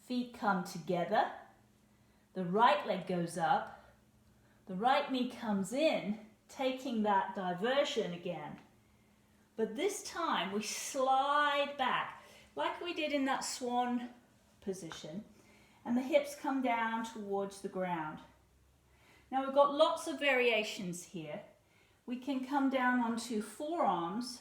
Feet come together. The right leg goes up. The right knee comes in, taking that diversion again. But this time we slide back, like we did in that swan position, and the hips come down towards the ground. Now we've got lots of variations here. We can come down onto forearms.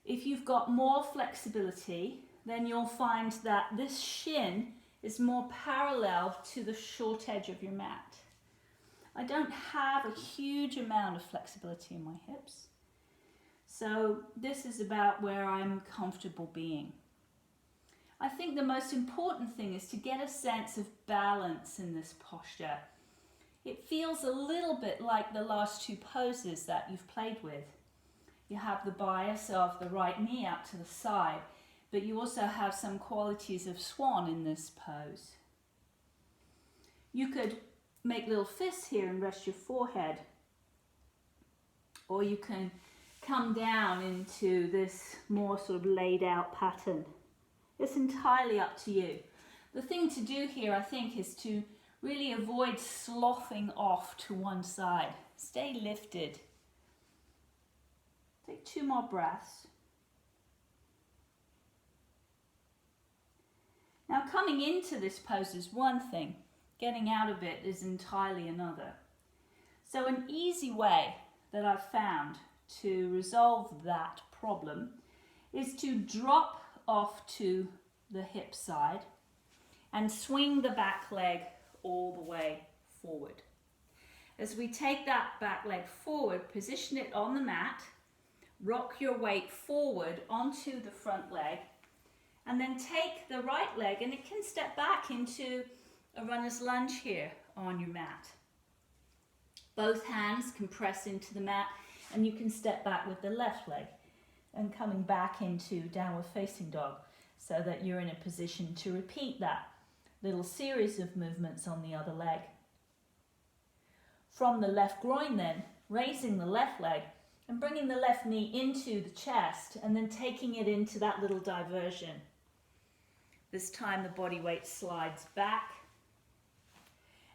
If you've got more flexibility, then you'll find that this shin is more parallel to the short edge of your mat. I don't have a huge amount of flexibility in my hips, so this is about where I'm comfortable being. I think the most important thing is to get a sense of balance in this posture. It feels a little bit like the last two poses that you've played with. You have the bias of the right knee out to the side, but you also have some qualities of swan in this pose. You could make little fists here and rest your forehead, or you can come down into this more sort of laid out pattern. It's entirely up to you. The thing to do here, I think, is to really avoid sloughing off to one side. Stay lifted. Take 2 more breaths. Now, coming into this pose is one thing. Getting out of it is entirely another. So an easy way that I've found to resolve that problem is to drop off to the hip side and swing the back leg all the way forward. As we take that back leg forward, position it on the mat, rock your weight forward onto the front leg, and then take the right leg and it can step back into a runner's lunge here on your mat. Both hands can press into the mat and you can step back with the left leg and coming back into downward facing dog so that you're in a position to repeat that little series of movements on the other leg. From the left groin then, raising the left leg and bringing the left knee into the chest and then taking it into that little diversion. This time the body weight slides back,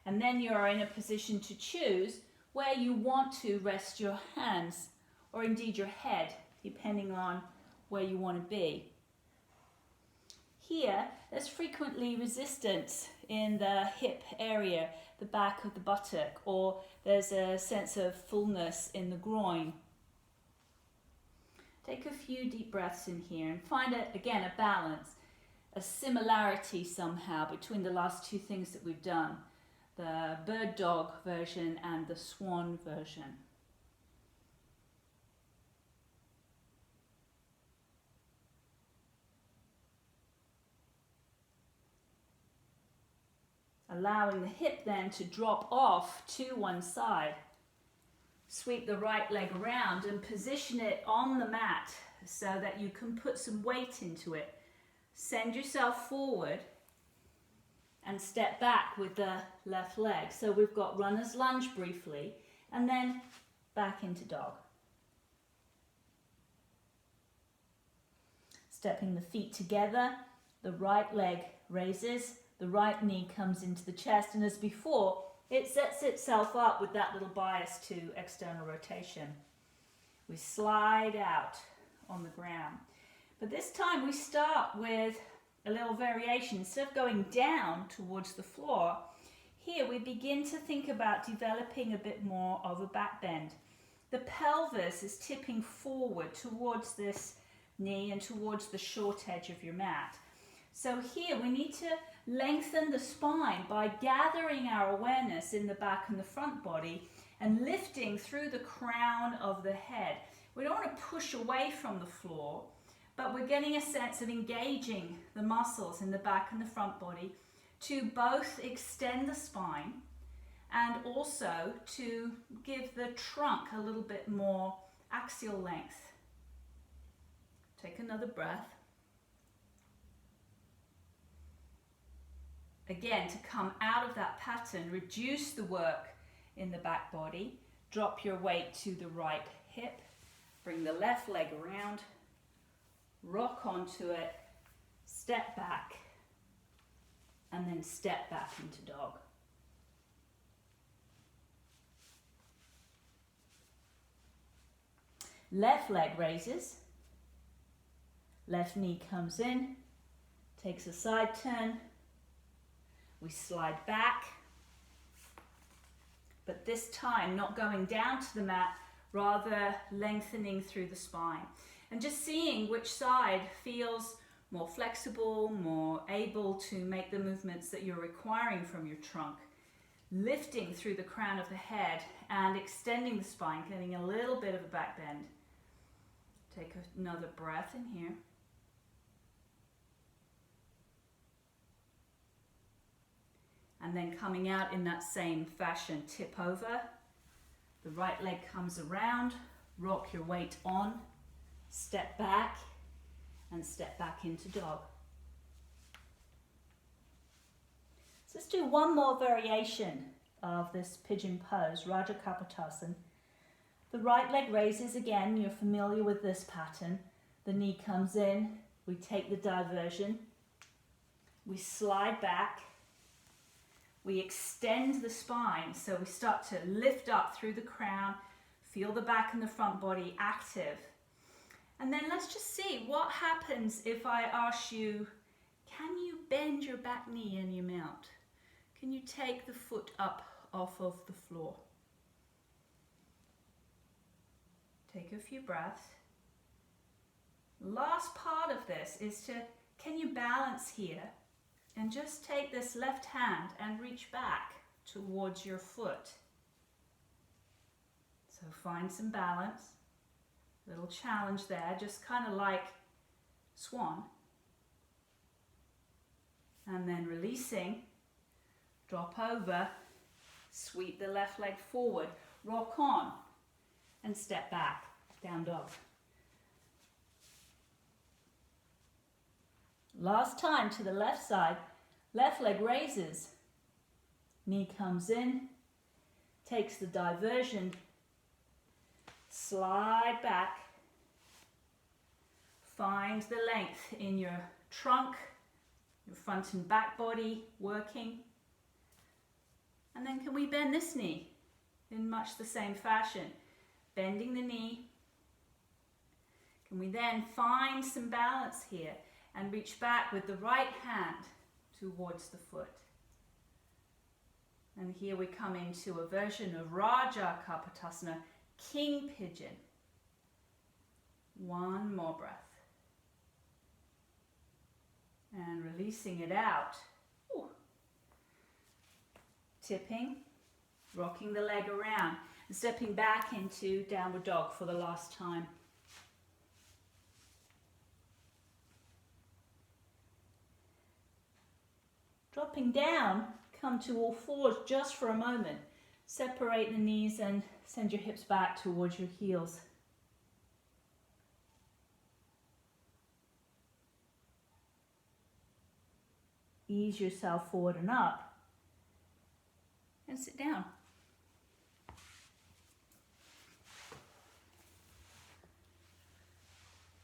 and then you are in a position to choose where you want to rest your hands or indeed your head, depending on where you want to be. Here, there's frequently resistance in the hip area, the back of the buttock, or there's a sense of fullness in the groin. Take a few deep breaths in here and find, again, a balance, a similarity somehow between the last two things that we've done, the bird dog version and the swan version. Allowing the hip then to drop off to one side. Sweep the right leg around and position it on the mat so that you can put some weight into it. Send yourself forward and step back with the left leg. So we've got runner's lunge briefly and then back into dog. Stepping the feet together, the right leg raises, the right knee comes into the chest, and as before, it sets itself up with that little bias to external rotation. We slide out on the ground. But this time we start with a little variation. Instead of going down towards the floor, here we begin to think about developing a bit more of a back bend. The pelvis is tipping forward towards this knee and towards the short edge of your mat. So here we need to lengthen the spine by gathering our awareness in the back and the front body and lifting through the crown of the head. We don't want to push away from the floor, but we're getting a sense of engaging the muscles in the back and the front body to both extend the spine and also to give the trunk a little bit more axial length. Take another breath. Again, to come out of that pattern, reduce the work in the back body, drop your weight to the right hip, bring the left leg around, rock onto it, step back, and then step back into dog. Left leg raises, left knee comes in, takes a side turn, we slide back, but this time not going down to the mat, rather lengthening through the spine. And just seeing which side feels more flexible, more able to make the movements that you're requiring from your trunk. Lifting through the crown of the head and extending the spine, getting a little bit of a back bend. Take another breath in here. And then coming out in that same fashion, tip over. The right leg comes around, rock your weight on, step back, and step back into dog. So let's do one more variation of this pigeon pose, Raja Kapotasana. The right leg raises again, you're familiar with this pattern. The knee comes in, we take the diversion, we slide back, we extend the spine, so we start to lift up through the crown, feel the back and the front body active. And then let's just see what happens if I ask you, can you bend your back knee in your mount? Can you take the foot up off of the floor? Take a few breaths. Last part of this is to, can you balance here? And just take this left hand and reach back towards your foot. So find some balance. Little challenge there, just kind of like swan. And then releasing, drop over, sweep the left leg forward, rock on, and step back, down dog. Last time to the left side, left leg raises, knee comes in, takes the diversion, slide back, find the length in your trunk, your front and back body working. And then can we bend this knee in much the same fashion? Bending the knee. Can we then find some balance here and reach back with the right hand towards the foot? And here we come into a version of Raja Kapotasana, King Pigeon. One more breath. And releasing it out. Ooh. Tipping, rocking the leg around, and stepping back into downward dog for the last time. Dropping down, come to all fours just for a moment. Separate the knees and send your hips back towards your heels. Ease yourself forward and up. And sit down.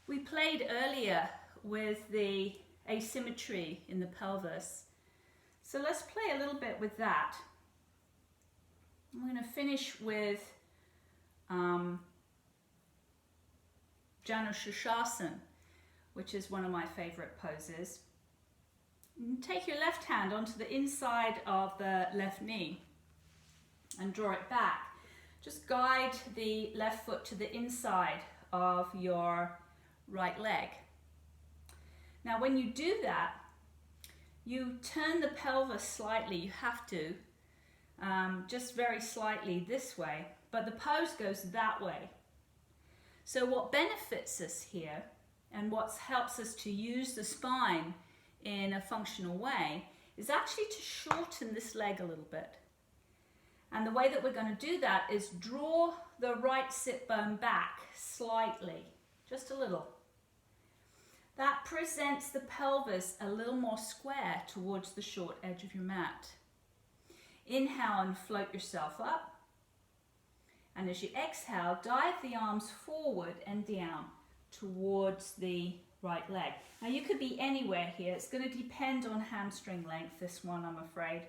We played earlier with the asymmetry in the pelvis. So let's play a little bit with that. I'm going to finish with Janu Shirshasana, which is one of my favorite poses. Take your left hand onto the inside of the left knee and draw it back. Just guide the left foot to the inside of your right leg. Now when you do that, you turn the pelvis slightly. You have to, just very slightly this way, but the pose goes that way. So what benefits us here and what helps us to use the spine in a functional way is actually to shorten this leg a little bit. And the way that we're going to do that is draw the right sit bone back slightly, just a little. That presents the pelvis a little more square towards the short edge of your mat. Inhale and float yourself up. And as you exhale, dive the arms forward and down towards the right leg. Now you could be anywhere here. It's going to depend on hamstring length, this one, I'm afraid.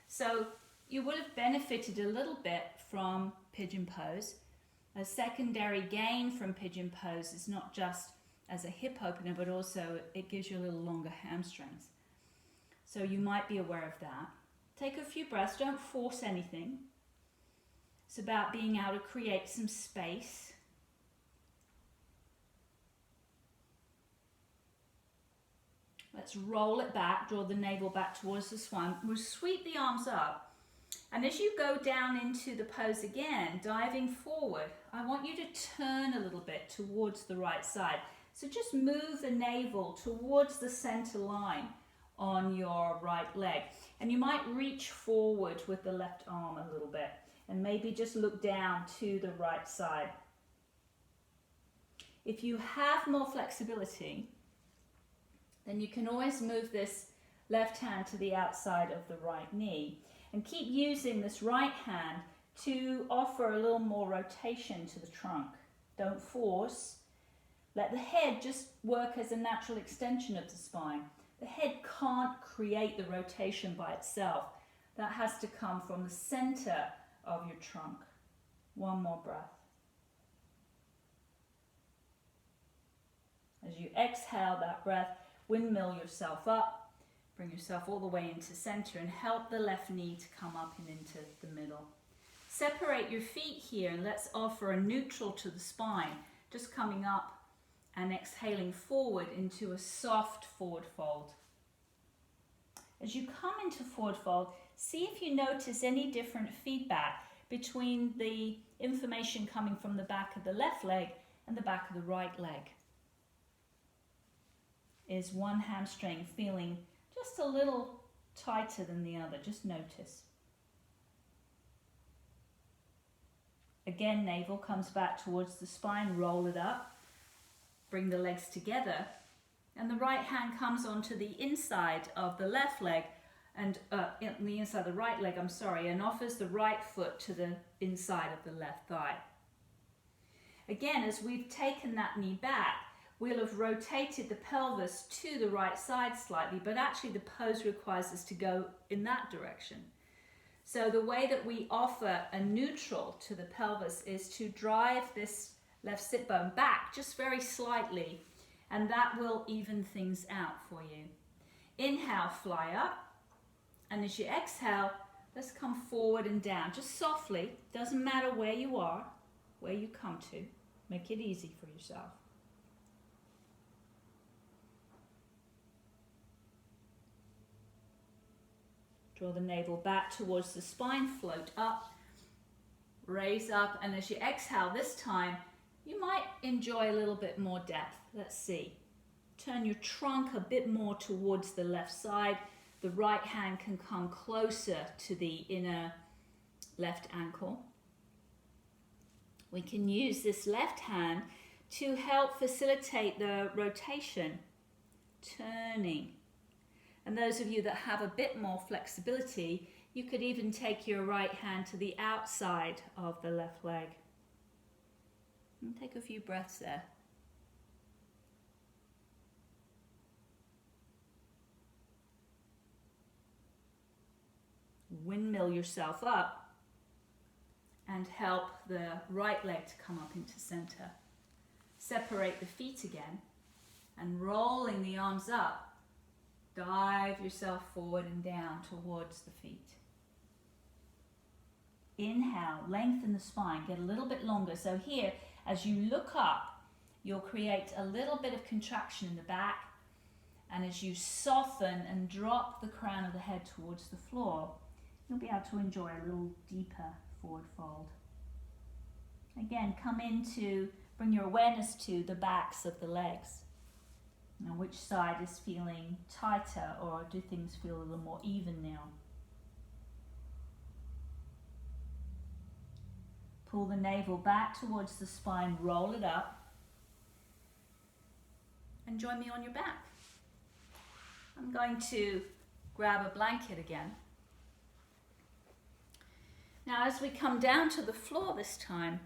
So you would have benefited a little bit from pigeon pose. A secondary gain from pigeon pose is not just as a hip opener, but also it gives you a little longer hamstrings. So you might be aware of that. Take a few breaths, don't force anything. It's about being able to create some space. Let's roll it back, draw the navel back towards the spine. We'll sweep the arms up. And as you go down into the pose again, diving forward, I want you to turn a little bit towards the right side. So just move the navel towards the center line on your right leg. And you might reach forward with the left arm a little bit and maybe just look down to the right side. If you have more flexibility, then you can always move this left hand to the outside of the right knee and keep using this right hand to offer a little more rotation to the trunk. Don't force. Let the head just work as a natural extension of the spine. The head can't create the rotation by itself. That has to come from the center of your trunk. One more breath. As you exhale that breath, windmill yourself up, bring yourself all the way into center and help the left knee to come up and into the middle. Separate your feet here and let's offer a neutral to the spine, just coming up and exhaling forward into a soft forward fold. As you come into forward fold, see if you notice any different feedback between the information coming from the back of the left leg and the back of the right leg. Is one hamstring feeling just a little tighter than the other? Just notice. Again, navel comes back towards the spine, roll it up. Bring the legs together, and the right hand comes onto the inside of the left leg, and the inside of the right leg, and offers the right foot to the inside of the left thigh. Again, as we've taken that knee back, we'll have rotated the pelvis to the right side slightly, but actually the pose requires us to go in that direction. So the way that we offer a neutral to the pelvis is to drive this left sit bone back just very slightly, and that will even things out for you. Inhale, fly up, and as you exhale, let's come forward and down, just softly. Doesn't matter where you are, where you come to. Make it easy for yourself. Draw the navel back towards the spine, float up, raise up, and as you exhale this time, you might enjoy a little bit more depth. Let's see. Turn your trunk a bit more towards the left side. The right hand can come closer to the inner left ankle. We can use this left hand to help facilitate the rotation, turning. And those of you that have a bit more flexibility, you could even take your right hand to the outside of the left leg. And take a few breaths there. Windmill yourself up and help the right leg to come up into center. Separate the feet again and rolling the arms up, dive yourself forward and down towards the feet. Inhale, lengthen the spine, get a little bit longer. So here, as you look up, you'll create a little bit of contraction in the back, and as you soften and drop the crown of the head towards the floor, you'll be able to enjoy a little deeper forward fold. Again, bring your awareness to the backs of the legs. Now, which side is feeling tighter, or do things feel a little more even now? Pull the navel back towards the spine, roll it up, and join me on your back. I'm going to grab a blanket again. Now, as we come down to the floor this time,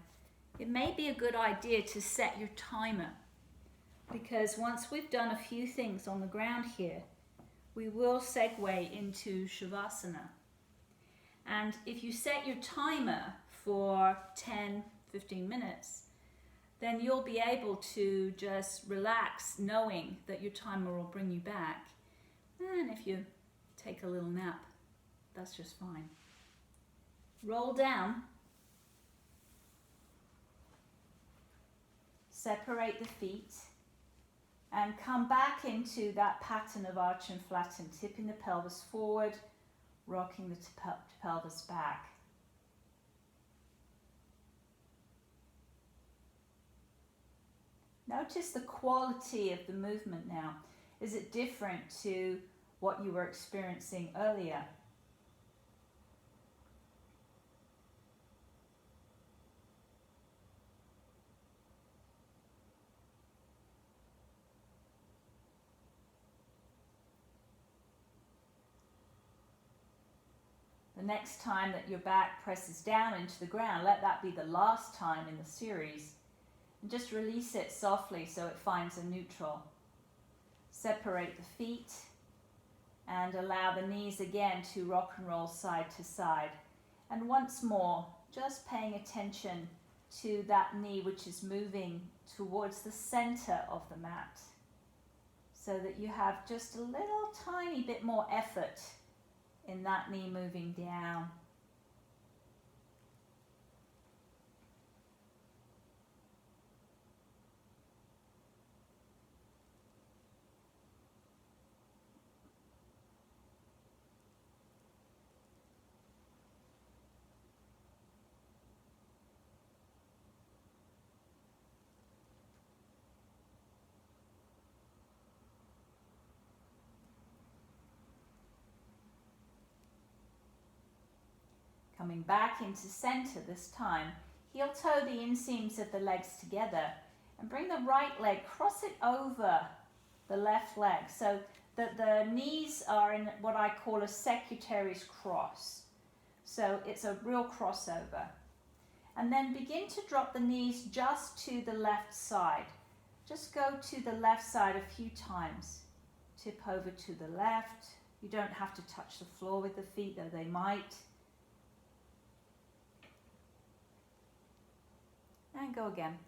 it may be a good idea to set your timer. because once we've done a few things on the ground here, we will segue into Shavasana. And if you set your timer for 10-15 minutes, then you'll be able to just relax knowing that your timer will bring you back. And if you take a little nap, that's just fine. Roll down. Separate the feet and come back into that pattern of arch and flatten, tipping the pelvis forward, rocking the pelvis back. Notice the quality of the movement now. Is it different to what you were experiencing earlier? The next time that your back presses down into the ground, let that be the last time in the series. And just release it softly so it finds a neutral. Separate the feet and allow the knees again to rock and roll side to side. And once more, just paying attention to that knee which is moving towards the center of the mat, so that you have just a little tiny bit more effort in that knee moving down. Coming back into center this time, heel toe the inseams of the legs together and bring the right leg, cross it over the left leg so that the knees are in what I call a secutaries cross. So it's a real crossover. And then begin to drop the knees just to the left side. Just go to the left side a few times. Tip over to the left. You don't have to touch the floor with the feet, though they might. And go again.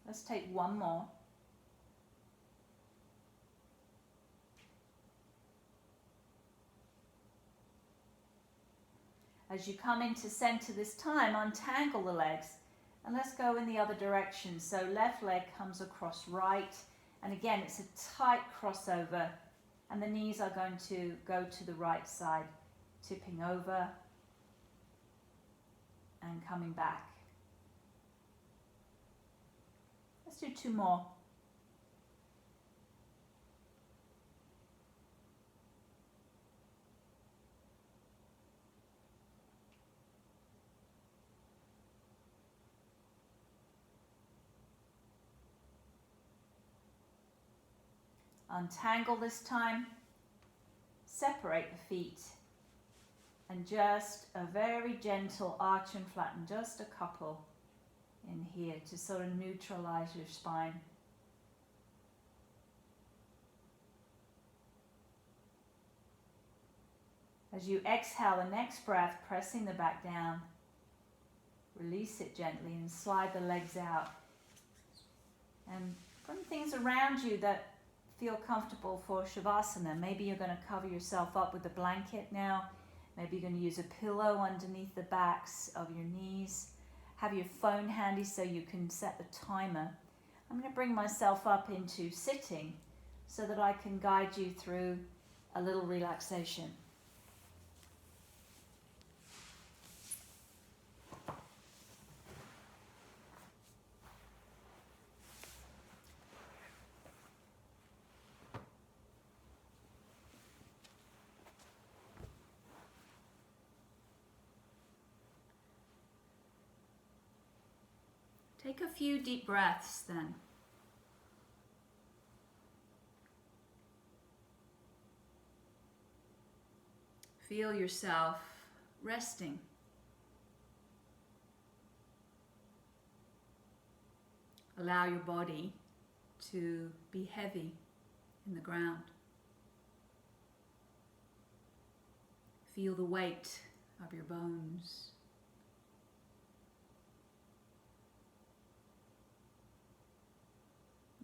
Let's take one more. As you come into center this time, untangle the legs and let's go in the other direction. So left leg comes across right, and again it's a tight crossover, and the knees are going to go to the right side, tipping over and coming back. Let's do two more. Untangle this time, separate the feet, and just a very gentle arch and flatten, just a couple in here to sort of neutralize your spine. As you exhale the next breath, pressing the back down, release it gently and slide the legs out. And bring things around you that feel comfortable for Shavasana. Maybe you're going to cover yourself up with a blanket now. Maybe you're going to use a pillow underneath the backs of your knees. Have your phone handy so you can set the timer. I'm going to bring myself up into sitting so that I can guide you through a little relaxation. Take a few deep breaths then. Feel yourself resting Allow your body to be heavy in the ground. Feel the weight of your bones.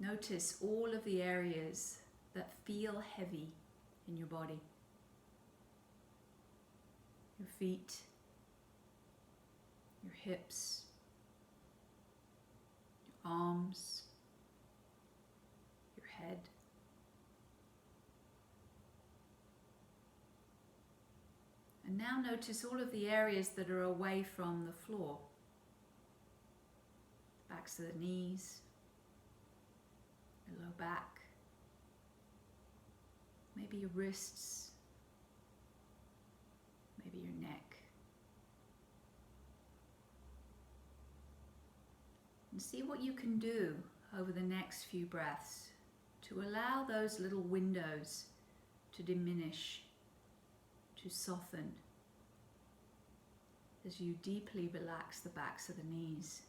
Notice all of the areas that feel heavy in your body. Your feet, your hips, your arms, your head. And now notice all of the areas that are away from the floor. Backs of the knees, your low back, maybe your wrists, maybe your neck. And see what you can do over the next few breaths to allow those little windows to diminish, to soften, as you deeply relax the backs of the knees.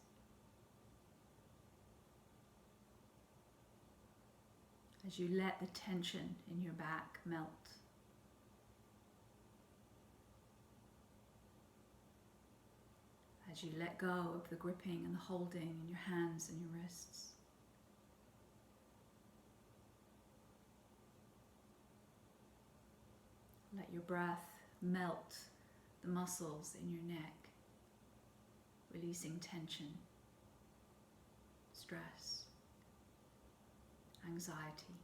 As you let the tension in your back melt. As you let go of the gripping and the holding in your hands and your wrists. Let your breath melt the muscles in your neck, releasing tension, stress, anxiety.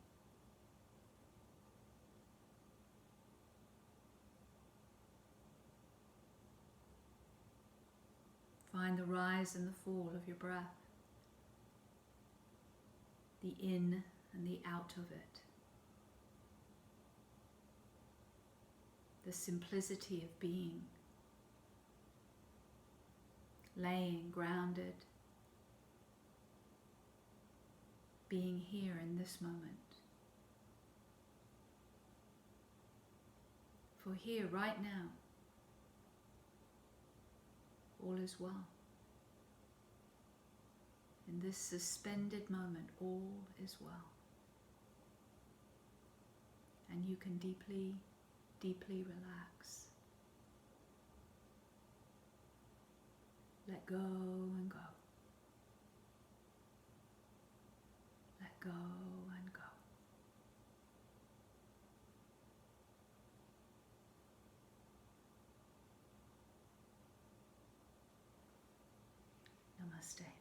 Find the rise and the fall of your breath, the in and the out of it, the simplicity of being, laying grounded, being here in this moment. For here, right now, all is well. In this suspended moment, all is well. And you can deeply, deeply relax. Let go and go. Let go and go. Namaste.